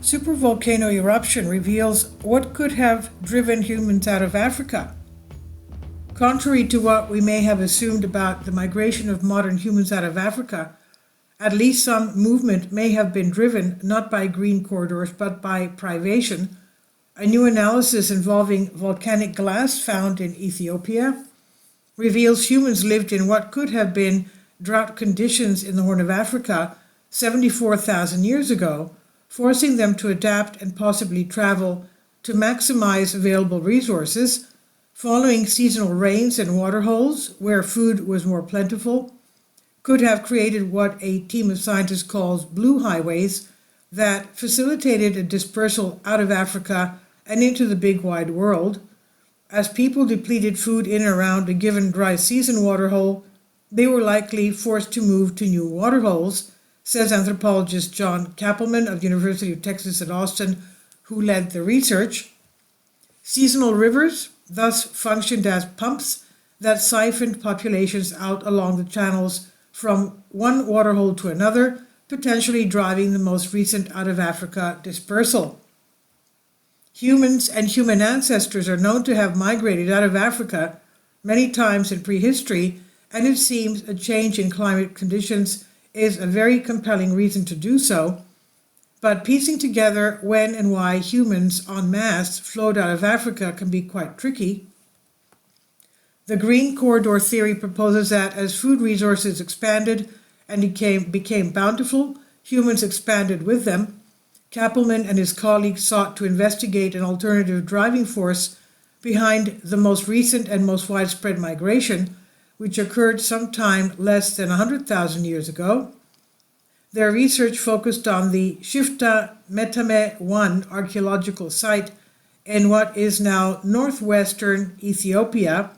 Supervolcano eruption reveals what could have driven humans out of Africa. Contrary to what we may have assumed about the migration of modern humans out of Africa, at least some movement may have been driven not by green corridors but by privation. A new analysis involving volcanic glass found in Ethiopia reveals humans lived in what could have been drought conditions in the Horn of Africa 74,000 years ago, forcing them to adapt and possibly travel to maximize available resources, following seasonal rains and water holes where food was more plentiful, could have created what a team of scientists calls blue highways that facilitated a dispersal out of Africa and into the big wide world. As people depleted food in and around a given dry season water hole, they were likely forced to move to new water holes, says anthropologist John Kappelman of the University of Texas at Austin, who led the research. Seasonal rivers thus functioned as pumps that siphoned populations out along the channels from one waterhole to another, potentially driving the most recent out-of-Africa dispersal. Humans and human ancestors are known to have migrated out of Africa many times in prehistory, and it seems a change in climate conditions is a very compelling reason to do so. But piecing together when and why humans en masse flowed out of Africa can be quite tricky. The Green Corridor theory proposes that as food resources expanded and became bountiful, humans expanded with them. Kappelman and his colleagues sought to investigate an alternative driving force behind the most recent and most widespread migration, which occurred sometime less than 100,000 years ago. Their research focused on the Shifta Metame 1 archaeological site in what is now northwestern Ethiopia,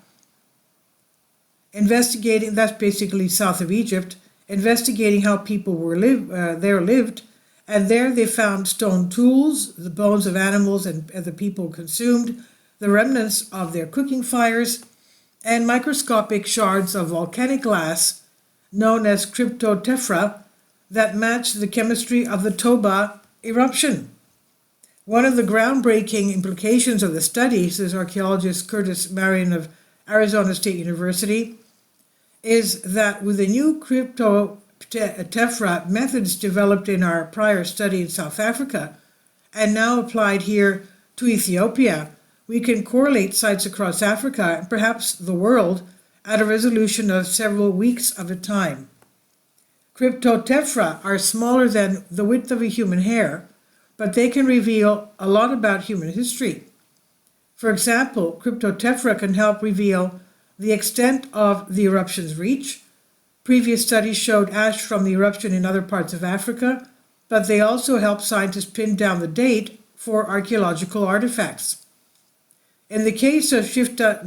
that's basically south of Egypt, investigating how people there lived, and there they found stone tools, the bones of animals and the people consumed, the remnants of their cooking fires, and microscopic shards of volcanic glass known as cryptotephra that matched the chemistry of the Toba eruption. One of the groundbreaking implications of the study, says archaeologist Curtis Marion of Arizona State University, is that with the new cryptotephra methods developed in our prior study in South Africa and now applied here to Ethiopia, we can correlate sites across Africa and perhaps the world at a resolution of several weeks of a time. Cryptotephra are smaller than the width of a human hair, but they can reveal a lot about human history. For example, cryptotephra can help reveal the extent of the eruption's reach. Previous studies showed ash from the eruption in other parts of Africa, but they also help scientists pin down the date for archaeological artifacts. In the case of Shifta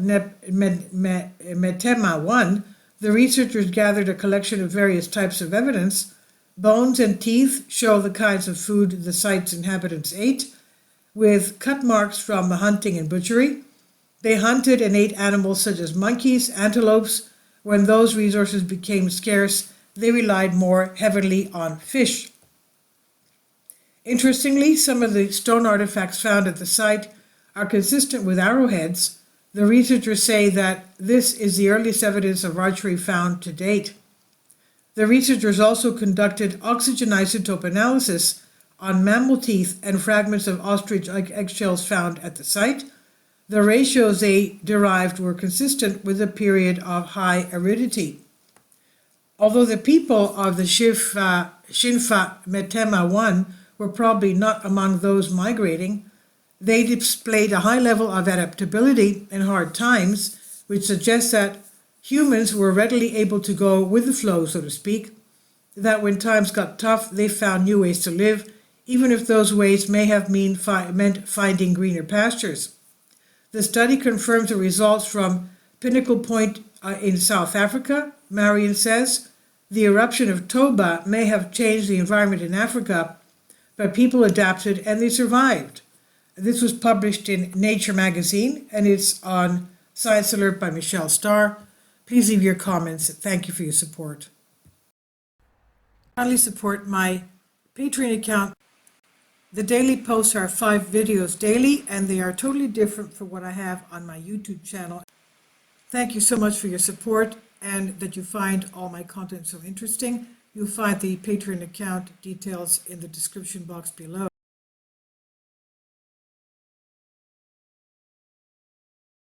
Metema 1, the researchers gathered a collection of various types of evidence. Bones and teeth show the kinds of food the site's inhabitants ate, with cut marks from hunting and butchery. They hunted and ate animals such as monkeys, antelopes. When those resources became scarce, they relied more heavily on fish. Interestingly, some of the stone artifacts found at the site are consistent with arrowheads. The researchers say that this is the earliest evidence of archery found to date. The researchers also conducted oxygen isotope analysis on mammal teeth and fragments of ostrich eggshells found at the site. The ratios they derived were consistent with a period of high aridity. Although the people of the Shinfa Metema 1 were probably not among those migrating, they displayed a high level of adaptability in hard times, which suggests that humans were readily able to go with the flow, so to speak, that when times got tough, they found new ways to live, even if those ways may have meant finding greener pastures. The study confirms the results from Pinnacle Point in South Africa. Marion says, the eruption of Toba may have changed the environment in Africa, but people adapted and they survived. This was published in Nature magazine, and it's on Science Alert by Michelle Starr. Please leave your comments. Thank you for your support. Kindly support my Patreon account. The daily posts are 5 videos daily, and they are totally different from what I have on my YouTube channel. Thank you so much for your support and that you find all my content so interesting. You'll find the Patreon account details in the description box below.